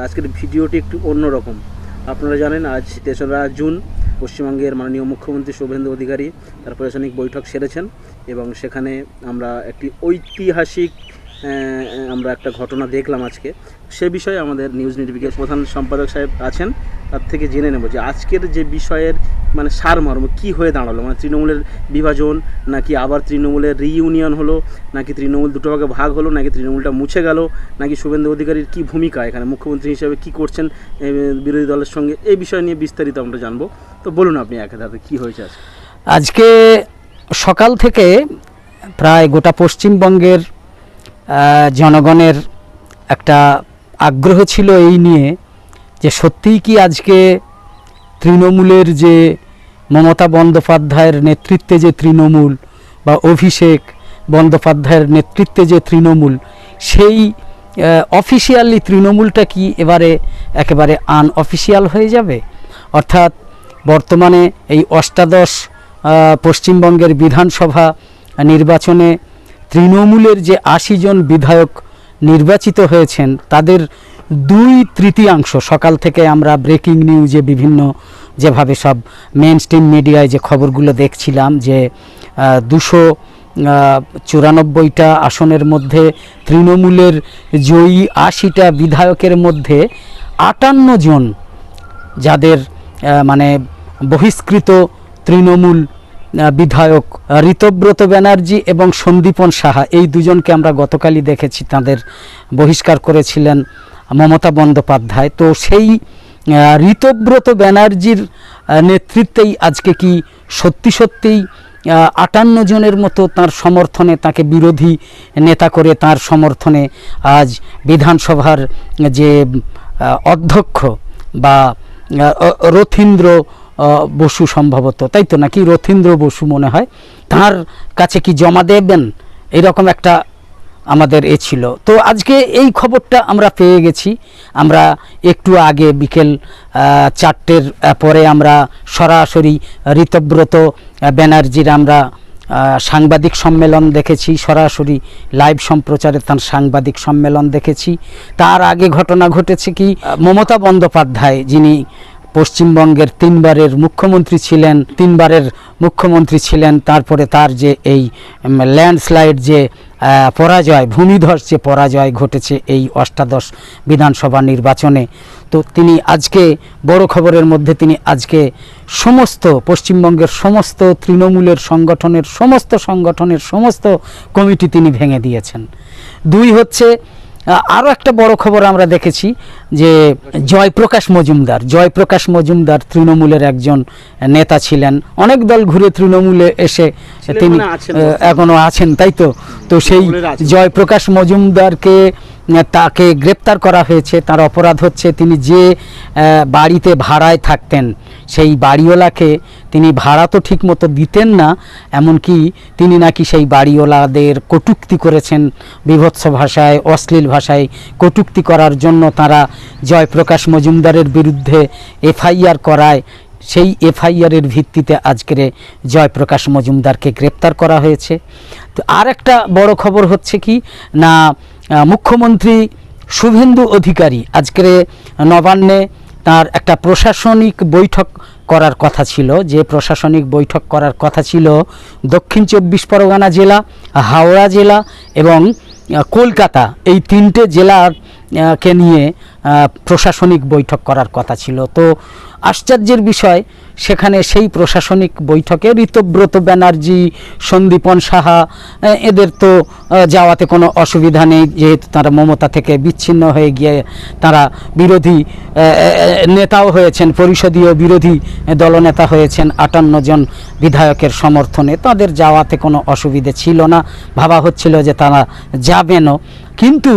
আজকের ভিডিওটি একটু অন্যরকম। আপনারা জানেন আজ ৩রা জুন পশ্চিমবঙ্গের মাননীয় মুখ্যমন্ত্রী শুভেন্দু অধিকারী তার প্রশাসনিক বৈঠক সেরেছেন এবং সেখানে আমরা একটি ঐতিহাসিক আমরা একটা ঘটনা দেখলাম আজকে। সে বিষয়ে আমাদের নিউজ নেটওয়ার্কের প্রধান সম্পাদক সাহেব আছেন, তার থেকে জেনে নেব যে আজকের যে বিষয়ের মানে সারমর্ম কী হয়ে দাঁড়ালো। মানে তৃণমূলের বিভাজন, নাকি আবার তৃণমূলের রিইউনিয়ন হলো, নাকি তৃণমূল দুটো ভাগে ভাগ হলো, নাকি তৃণমূলটা মুছে গেল, নাকি শুভেন্দু অধিকারীর কী ভূমিকা এখানে মুখ্যমন্ত্রী হিসেবে কী করছেন বিরোধী দলের সঙ্গে, এই বিষয় নিয়ে বিস্তারিত আমরা জানবো। তো বলুন আপনি এক ধাপে কী হয়েছে আজকে সকাল থেকে প্রায় গোটা পশ্চিমবঙ্গের জনগণের একটা আগ্রহ ছিল এই নিয়ে যে সত্যিই কি আজকে তৃণমূলের যে মমতা বন্দ্যোপাধ্যায়ের নেতৃত্বে যে তৃণমূল বা অভিষেক বন্দ্যোপাধ্যায়ের নেতৃত্বে যে তৃণমূল, সেই অফিসিয়ালি তৃণমূলটা কি এবারে একেবারে আনঅফিসিয়াল হয়ে যাবে। অর্থাৎ বর্তমানে এই অষ্টাদশ পশ্চিমবঙ্গের বিধানসভা নির্বাচনে তৃণমূলের যে ৮০ জন বিধায়ক নির্বাচিত হয়েছেন তাদের 2/3 সকাল থেকে আমরা ব্রেকিং নিউজে বিভিন্ন যেভাবে সব মেন স্ট্রিম মিডিয়ায় যে খবরগুলো দেখছিলাম যে 294টা আসনের মধ্যে তৃণমূলের জয়ী ৮০টা বিধায়কের মধ্যে 58 জন যাদের মানে বহিষ্কৃত তৃণমূল বিধায়ক ঋতব্রত ব্যানার্জি এবং সন্দীপন সাহা, এই দুজনকে আমরা গতকালই দেখেছি, তাদের বহিষ্কার করেছিলেন মমতা বন্দ্যোপাধ্যায়। তো সেই ঋতব্রত ব্যানার্জির নেতৃত্বেই আজকে কি সত্যি সত্যিই 58 জনের মতো তার সমর্থনে, তাকে বিরোধী নেতা করে তার সমর্থনে আজ বিধানসভার যে অধ্যক্ষ বা রথীন্দ্র বসু সম্ভবত, তাই তো নাকি রথীন্দ্র বসু মনে হয়, তার কাছে কি জমা দেবেন, এরকম একটা আমাদের ছিল। তো আজকে এই খবরটা আমরা পেয়ে গেছি। আমরা একটু আগে বিকেল 4টের পরে আমরা সরাসরি ঋতব্রত ব্যানার্জির আমরা সাংবাদিক সম্মেলন দেখেছি, সরাসরি লাইভ সম্প্রচারে তার সাংবাদিক সম্মেলন দেখেছি। তার আগে ঘটনা ঘটেছে কি, মমতা বন্দ্যোপাধ্যায় যিনি পশ্চিমবঙ্গের 3বারের মুখ্যমন্ত্রী ছিলেন, তারপরে তার যে এই ল্যান্ডস্লাইড যে পরাজয়, ভূমিধস যে পরাজয় ঘটেছে এই অষ্টাদশ বিধানসভা নির্বাচনে, তো তিনি আজকে বড় খবরের মধ্যে তিনি আজকে সমস্ত পশ্চিমবঙ্গের সমস্ত তৃণমূলের সংগঠনের সমস্ত কমিটি তিনি ভেঙে দিয়েছেন। 2 হচ্ছে আরও একটা বড় খবর আমরা দেখেছি যে জয়প্রকাশ মজুমদার তৃণমূলের একজন নেতা ছিলেন, অনেক দল ঘুরে তৃণমূলে এসে তিনি এখনও আছেন, তাই তো। তো সেই জয়প্রকাশ মজুমদারকে তাকে গ্রেপ্তার করা হয়েছে। তার অপরাধ হচ্ছে তিনি যে বাড়িতে ভাড়ায় থাকতেন সেই বাড়িওয়ালাকে তিনি ভাড়া তো ঠিক মতো দিতেন না, এমনকি তিনি নাকি সেই বাড়িওয়ালাদের কটূক্তি করেছেন, বীভৎস ভাষায় অশ্লীল ভাষায় কটূক্তি করার জন্য তারা জয়প্রকাশ মজুমদারের বিরুদ্ধে এফআইআর করায়। সেই এফআইআরের ভিত্তিতে আজকের জয়প্রকাশ মজুমদারকে গ্রেপ্তার করা হয়েছে। তো আর একটা বড় খবর হচ্ছে কি না, মুখ্যমন্ত্রী শুভেন্দু অধিকারী আজকের নবান্নে তার একটা প্রশাসনিক বৈঠক করার কথা ছিল। যে প্রশাসনিক বৈঠক করার কথা ছিল দক্ষিণ 24 পরগনা জেলা, হাওড়া জেলা এবং কলকাতা, এই 3টে জেলাকে নিয়ে প্রশাসনিক বৈঠক করার কথা ছিল। তো আশ্চর্যের বিষয়, সেখানে সেই প্রশাসনিক বৈঠকে ঋতব্রত ব্যানার্জি, সন্দীপন সাহা এদের তো যাওয়াতে কোনো অসুবিধা নেই, যেহেতু তারা মমতা থেকে বিচ্ছিন্ন হয়ে গিয়ে তারা বিরোধী নেতাও হয়েছেন, পরিষদীয় বিরোধী দলনেতা হয়েছেন 58 জন বিধায়কের সমর্থনে, তাদের যাওয়াতে কোনো অসুবিধে ছিল না, ভাবা হচ্ছিল যে তারা যাবেনও। কিন্তু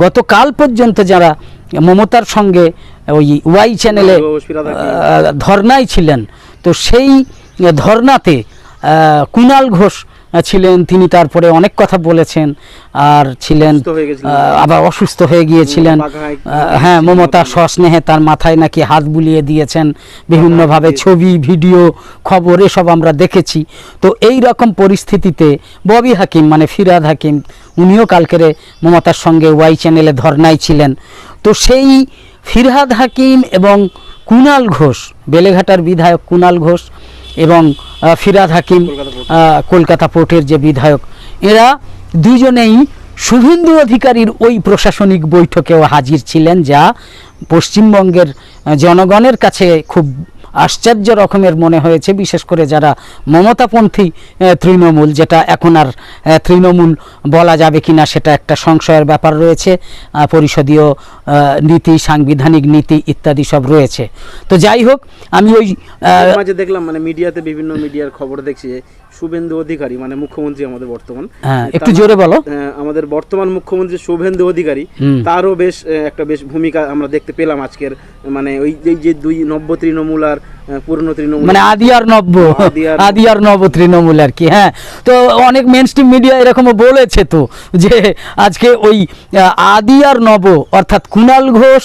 গতকাল পর্যন্ত যারা মমতার সঙ্গে ওই ওয়াই চ্যানেলে ধর্নায় ছিলেন, তো সেই ধর্নাতে কুণাল ঘোষ ছিলেন, তিনি তারপরে অনেক কথা বলেছেন আর ছিলেন আবার অসুস্থ হয়ে গিয়েছিলেন। হ্যাঁ, মমতা সস্নেহে তার মাথায় নাকি হাত বুলিয়ে দিয়েছেন, বিভিন্নভাবে ছবি ভিডিও খবর এসব আমরা দেখেছি। তো এই রকম পরিস্থিতিতে ববি হাকিম মানে ফিরহাদ হাকিম উনিও কালকেরে মমতার সঙ্গে ওয়াই চ্যানেলে ধর্নায় ছিলেন। তো সেই ফিরহাদ হাকিম এবং কুণাল ঘোষ, বেলেঘাটার বিধায়ক কুণাল ঘোষ এবং ফিরহাদ হাকিম কলকাতা পোর্টের যে বিধায়ক, এরা দুজনেই শুভেন্দু অধিকারীর ওই প্রশাসনিক বৈঠকেও হাজির ছিলেন, যা পশ্চিমবঙ্গের জনগণের কাছে খুব আশ্চর্য রকমের মনে হয়েছে, বিশেষ করে যারা মমতাপন্থী তৃণমূল, যেটা এখন আর তৃণমূল বলা যাবে কিনা সেটা একটা সংশয়ের ব্যাপার রয়েছে, পরিষদীয় নীতি, সাংবিধানিক নীতি ইত্যাদি সব রয়েছে। তো যাই হোক, আমি ওই মাঝে দেখলাম মানে মিডিয়াতে, বিভিন্ন মিডিয়ার খবর দেখছি যে শুভেন্দু অধিকারী মানে মুখ্যমন্ত্রী আমাদের বর্তমান, একটু জোরে বলো, আমাদের বর্তমান মুখ্যমন্ত্রী শুভেন্দু অধিকারী, তারও বেশ একটা ভূমিকা আমরা দেখতে পেলাম আজকের, মানে ওই যে দুই নব্য তৃণমূল আর পুরনো তৃণমূল, মানে আদি আর নব তৃণমূল আর কি। হ্যাঁ, তো অনেক মেইনস্ট্রিম মিডিয়া এরকমও বলেছে তো যে আজকে ওই আদি আর নব অর্থাৎ কুণাল ঘোষ,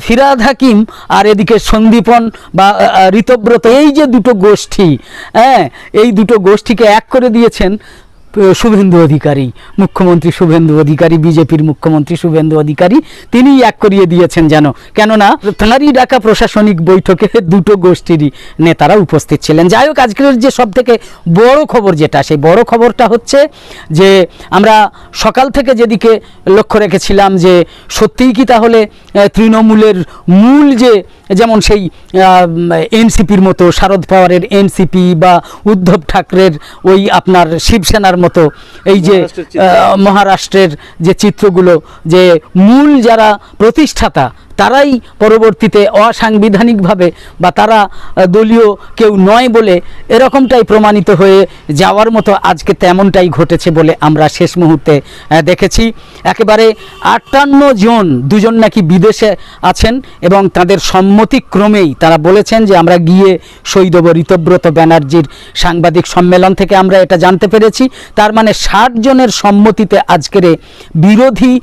ফিরহাদ হাকিম আর এদিকে সন্দীপন বা ঋতব্রত, এই যে দুটো গোষ্ঠী, হ্যাঁ, এই দুটো গোষ্ঠীকে এক করে দিয়েছেন শুভেন্দু অধিকারী, মুখ্যমন্ত্রী শুভেন্দু অধিকারী, বিজেপির মুখ্যমন্ত্রী শুভেন্দু অধিকারী, তিনি এক করিয়ে দিয়েছেন যেন, কেননা তাঁরই ডাকা প্রশাসনিক বৈঠকে দুটো গোষ্ঠীরই নেতারা উপস্থিত ছিলেন। যাই হোক, আজকের যে সব থেকে বড় খবর যেটা, সেই বড় খবরটা হচ্ছে যে আমরা সকাল থেকে যেদিকে লক্ষ্য রেখেছিলাম যে সত্যিই কি তাহলে তৃণমূলের মূল যে, যেমন সেই এনসিপির মতো, শারদ পাওয়ারের এনসিপি বা উদ্ধব ঠাকরের ওই আপনার শিবসেনার মতো এই যে মহারাষ্ট্রের যে চিত্রগুলো, যে মূল যারা প্রতিষ্ঠাতা তারাই পরবর্তীতে অসাংবিধানিকভাবে বা তারা দলীয় কেউ নয় বলে এরকমটাই প্রমাণিত হয়ে যাওয়ার মতো আজকে তেমনটাই ঘটেছে বলে আমরা শেষ মুহূর্তে দেখেছি। একেবারে 58 জন, দুজন নাকি বিদেশে আছেন এবং তাদের সম্মতিক্রমেই তারা বলেছেন যে আমরা গিয়ে সই দেব। ঋতব্রত ব্যানার্জির সাংবাদিক সম্মেলন থেকে আমরা এটা জানতে পেরেছি। তার মানে 60 জনের সম্মতিতে আজকের বিরোধী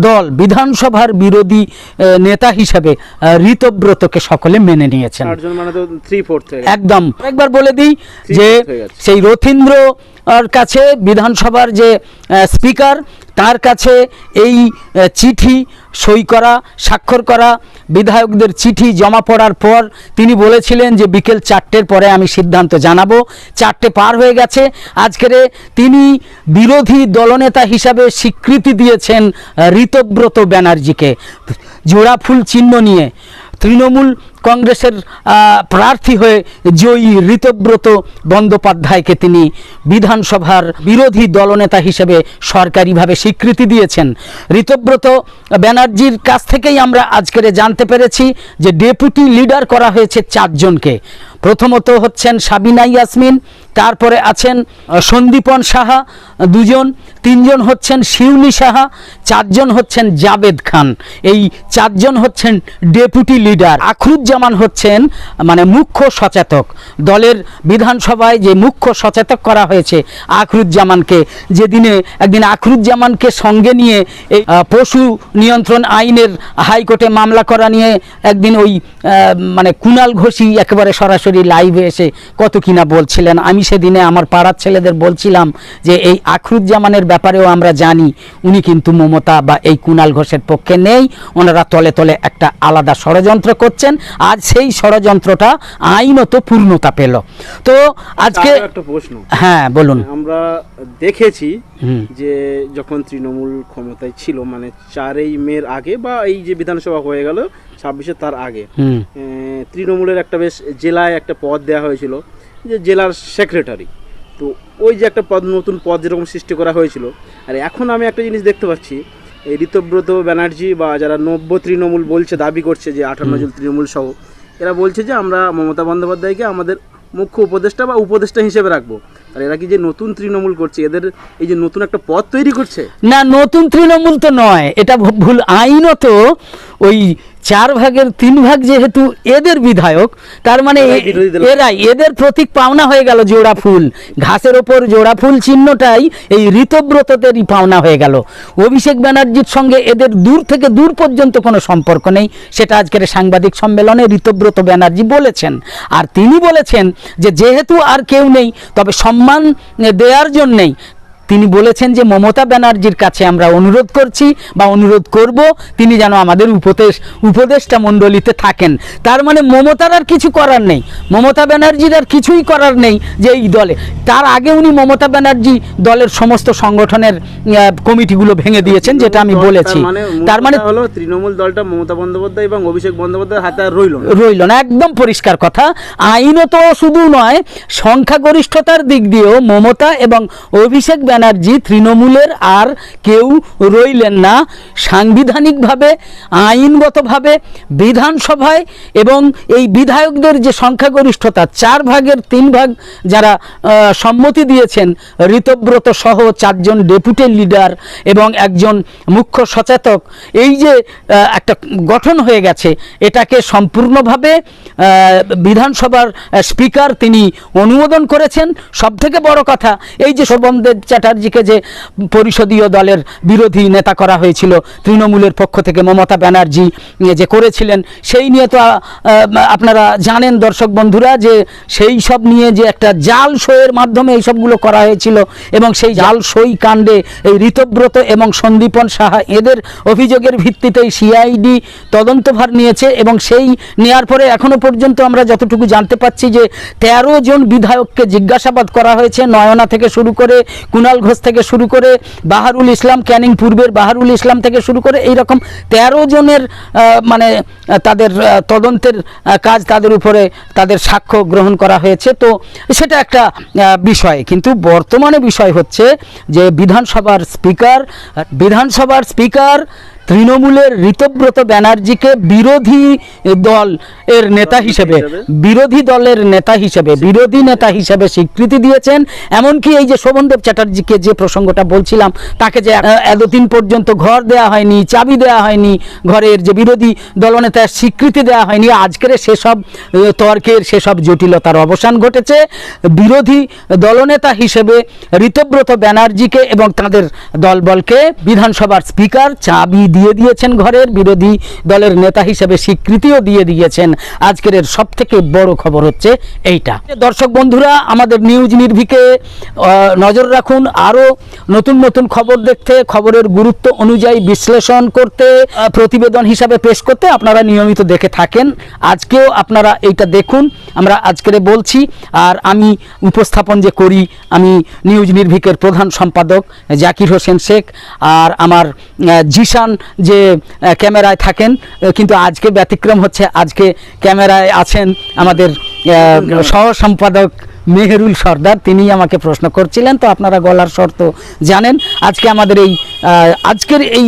দল, বিধানসভার বিরোধী নেতা হিসাবে ঋতব্রতকে সকলে মেনে নিয়েছেন। একদম একবার বলে দিই যে সেই রথীন্দ্র কাছে, বিধানসভার যে স্পিকার, তার কাছে এই চিঠি সই করা, স্বাক্ষর করা বিধায়কদের চিঠি জমা পড়ার পর তিনি বলেছিলেন যে বিকেল 4টের পরে আমি সিদ্ধান্ত জানাবো। 4টে পার হয়ে গেছে। আজকের তিনি বিরোধী দলনেতা হিসাবে স্বীকৃতি দিয়েছেন ঋতব্রত ব্যানার্জিকে। জোড়া ফুল চিহ্ন নিয়ে তৃণমূল কংগ্রেসের প্রার্থী হয়ে জয়ী ঋতব্রত বন্দ্যোপাধ্যায়কে তিনি বিধানসভার বিরোধী দলনেতা হিসেবে সরকারিভাবে স্বীকৃতি দিয়েছেন। ঋতব্রত ব্যানার্জির কাছ থেকেই আমরা আজকের জানতে পেরেছি যে ডেপুটি লিডার করা হয়েছে 4 জনকে। প্রথমত হচ্ছেন সাবিনা ইয়াসমিন, তারপরে আছেন সন্দীপন সাহা 2 জন, 3 জন হচ্ছেন শিউলি সাহা, 4 জন হচ্ছেন জাবেদ খান। এই 4 জন হচ্ছেন ডেপুটি লিডার। আখরুজ্জামান হচ্ছেন মানে মুখ্য সচেতক। দলের বিধানসভায় যে মুখ্য সচেতক করা হয়েছে আখরুজ্জামানকে, যেদিনে একদিন আখরুজ্জামানকে সঙ্গে নিয়ে এই পশু নিয়ন্ত্রণ আইনের হাইকোর্টে মামলা করা নিয়ে একদিন ওই মানে কুণাল ঘোষই একেবারে সরাসরি লাইভে এসে কত কিনা বলছিলেন। আমি সেদিনে আমার পাড়ার ছেলেদের বলছিলাম যে এই আখরুজ্জামানের ব্যাপারেও আমরা জানি উনি কিন্তু মমতা বা এই কুণাল ঘোষের পক্ষে নেই, ওনারা তলে তলে একটা আলাদা ষড়যন্ত্র করছেন। আজ সেই ষড়যন্ত্রটা আইনত পূর্ণতা পেল। তো আজকে একটা প্রশ্ন, হ্যাঁ বলুন। আমরা দেখেছি যে যখন তৃণমূল ক্ষমতায় ছিল, মানে 4ই মের আগে বা এই যে বিধানসভা হয়ে গেল 26-এ, তার আগে তৃণমূলের একটা বেশ জেলায় একটা পদ দেওয়া হয়েছিল যে জেলার সেক্রেটারি। তো ওই যে একটা পদ, নতুন পদ যেরকম সৃষ্টি করা হয়েছিল। আর এখন আমি একটা জিনিস দেখতে পাচ্ছি, এই ঋতব্রত ব্যানার্জি বা যারা নব্য তৃণমূল বলছে, দাবি করছে যে 58 জন তৃণমূল সহ, এরা বলছে যে আমরা মমতা বন্দ্যোপাধ্যায়কে আমাদের মুখ্য উপদেষ্টা বা উপদেষ্টা হিসেবে রাখবো। আর এরা কি যে নতুন তৃণমূল করছে, এদের এই যে নতুন একটা পদ তৈরি করছে? না, নতুন তৃণমূল তো নয়, এটা ভুল। আইনত ওই 4 ভাগের 3 ভাগ যেহেতু এদের বিধায়ক, তার মানে এদের প্রতীক পাওনা হয়ে গেল জোড়া ফুল। ঘাসের ওপর জোড়া ফুল চিহ্নটাই এই ঋতব্রতদেরই পাওনা হয়ে গেল। অভিষেক ব্যানার্জির সঙ্গে এদের দূর থেকে দূর পর্যন্ত কোনো সম্পর্ক নেই, সেটা আজকের সাংবাদিক সম্মেলনে ঋতব্রত ব্যানার্জি বলেছেন। আর তিনি বলেছেন যে যেহেতু আর কেউ নেই, তবে সম্মান দেওয়ার জন্যেই তিনি বলেছেন যে মমতা ব্যানার্জির কাছে আমরা অনুরোধ করছি বা অনুরোধ করব তিনি যেন আমাদের উপদেষ্টা মণ্ডলীতে থাকেন। তার মানে মমতার আর কিছু করার নেই, মমতা ব্যানার্জির আর কিছুই করার নেই যে এই দলে। তার আগে উনি মমতা ব্যানার্জি দলের সমস্ত সংগঠনের কমিটিগুলো ভেঙে দিয়েছেন, যেটা আমি বলেছি। তার মানে হলো তৃণমূল দলটা মমতা বন্দ্যোপাধ্যায় এবং অভিষেক বন্দ্যোপাধ্যায়ের হাতে আর রইল না, একদম পরিষ্কার কথা। আইনত শুধু নয়, সংখ্যাগরিষ্ঠতার দিক দিয়েও মমতা এবং অভিষেক ব্যানার্জি তৃণমূলের আর কেউ রইলেন না। সাংবিধানিকভাবে, আইনগতভাবে বিধানসভায় এবং এই বিধায়কদের যে সংখ্যাগরিষ্ঠতা 4 ভাগের 3 ভাগ যারা সম্মতি দিয়েছেন, ঋতব্রত সহ 4 জন ডেপুটি লিডার এবং একজন মুখ্য সচেতক, এই যে একটা গঠন হয়ে গেছে, এটাকে সম্পূর্ণভাবে বিধানসভার স্পিকার তিনি অনুমোদন করেছেন। সবথেকে বড় কথা, এই যে শোভনদেব চ্যাটার্জিকে যে পরিষদীয় দলের বিরোধী নেতা করা হয়েছিল তৃণমূলের পক্ষ থেকে, মমতা ব্যানার্জি যে করেছিলেন, সেই নিয়ে তো আপনারা জানেন দর্শক বন্ধুরা, যে সেই সব নিয়ে যে একটা জাল সইয়ের মাধ্যমে এই সবগুলো করা হয়েছিল এবং সেই জাল সই কাণ্ডে এই ঋতব্রত এবং সন্দীপন সাহা এদের অভিযোগের ভিত্তিতেই সিআইডি তদন্তভার নিয়েছে এবং সেই নেয়ার পরে এখনো পর্যন্ত আমরা যতটুকু জানতে পাচ্ছি যে 13 জন বিধায়ককে জিজ্ঞাসাবাদ করা হয়েছে। নয়না থেকে শুরু করে, কুণাল ঘোষ থেকে শুরু করে, বাহারুল ইসলাম, ক্যানিং পূর্বের বাহারুল ইসলাম থেকে শুরু করে এইরকম 13 জনের মানে তাদের তদন্তের কাজ, তাদের উপরে তাদের সাক্ষ্য গ্রহণ করা হয়েছে। তো সেটা একটা বিষয়, কিন্তু বর্তমানে বিষয় হচ্ছে যে বিধানসভার স্পিকার তৃণমূলের ঋতব্রত ব্যানার্জিকে বিরোধী দলের নেতা হিসেবে স্বীকৃতি দিয়েছেন। এমনকি এই যে শোভনদেব চ্যাটার্জিকে যে প্রসঙ্গটা বলছিলাম, তাকে যে এতদিন পর্যন্ত ঘর দেওয়া হয়নি, চাবি দেওয়া হয়নি, ঘরের যে বিরোধী দলনেতার স্বীকৃতি দেওয়া হয়নি, আজকের সেসব তর্কের, সেসব জটিলতার অবসান ঘটেছে। বিরোধী দলনেতা হিসেবে ঋতব্রত ব্যানার্জিকে এবং তাদের দলবলকে বিধানসভার স্পিকার চাবি দিয়ে দিয়েছেন, ঘরের বিরোধী দলের নেতা হিসেবে স্বীকৃতিও দিয়ে দিয়েছেন। আজকের সবথেকে বড় খবর হচ্ছে এইটা। দর্শক বন্ধুরা, আমাদের নিউজ নির্ভীকে নজর রাখুন। আরও নতুন নতুন খবর দেখতে, খবরের গুরুত্ব অনুযায়ী বিশ্লেষণ করতে, প্রতিবেদন হিসাবে পেশ করতে আপনারা নিয়মিত দেখে থাকেন। আজকেও আপনারা এইটা দেখুন, আমরা আজকের বলছি। আর আমি উপস্থাপন যে করি, আমি নিউজ নির্ভীকের প্রধান সম্পাদক জাকির হোসেন শেখ, আর আমার জিশান যে ক্যামেরায় থাকেন, কিন্তু আজকে ব্যতিক্রম হচ্ছে, আজকে ক্যামেরায় আছেন আমাদের সহ সম্পাদক মেহেরুল সর্দার। তিনি আমাকে প্রশ্ন করছিলেন, তো আপনারা গলার স্বর তো জানেন। আজকে আমাদের এই আজকের এই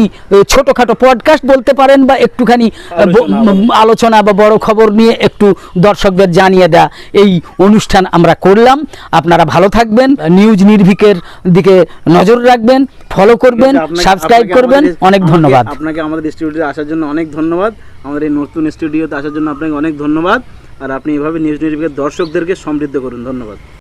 ছোটোখাটো পডকাস্ট বলতে পারেন, বা একটুখানি আলোচনা বা বড় খবর নিয়ে একটু দর্শকদের জানিয়ে দেয়া, এই অনুষ্ঠান আমরা করলাম। আপনারা ভালো থাকবেন, নিউজ নির্ভীকের দিকে নজর রাখবেন, ফলো করবেন, সাবস্ক্রাইব করবেন। অনেক ধন্যবাদ আপনাকে। আমাদের স্টুডিওতে আসার জন্য অনেক ধন্যবাদ। আমাদের এই নতুন স্টুডিওতে আসার জন্য আপনাকে অনেক ধন্যবাদ। আর আপনি এভাবে নিউজ নির্ভীকের দর্শকদেরকে সমৃদ্ধ করুন। ধন্যবাদ।